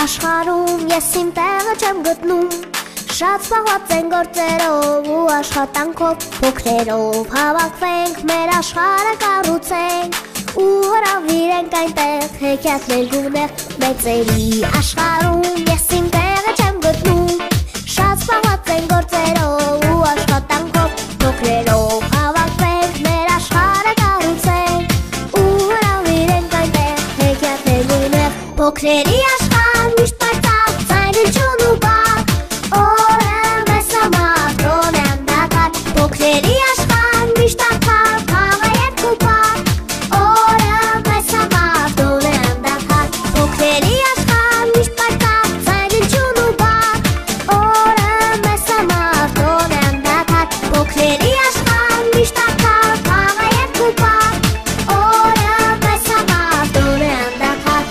Աշխարհում ես իմ տեղը չեմ գտնում Շատ զբաղված են գործերով ու աշխատանքով Փոքրերով հավաքվենք մեր աշխարհը կառուցենք Ու հրավիրենք այնտեղ հեքիաթներ գունեղ մեծերի Աշխարհում ես իմ տեղը չեմ գտնում Շատ զբաղված են գործերով ու աշխատանքով Փոքրերով հավաքվենք մեր աշխարհը կառուցենք Ու հրավիրենք այնտեղ հեքիաթներ գունեղ Փոքրերի աշխարհ միշտ պայծառ ցայնություն ու բակ Օրը մեզ համար տոնեմ դակար Փոքրերի աշխարհ միշտ ակար խաղը երգ ու պակ Օրը մեզ համար տոնեմ դակար Փոքրերի աշխարհ միշտ պայծառ ցայնություն ու բակ Օրը մեզ համար տոնեմ դակար Փոքրերի աշխարհ միշտ ակար խաղը երգ ու պակ Օրը մեզ համար տոնեմ դակար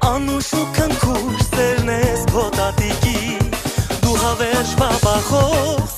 Anուշու քնքուր սերնես քո տատիկի Դու հավերժ բաբախով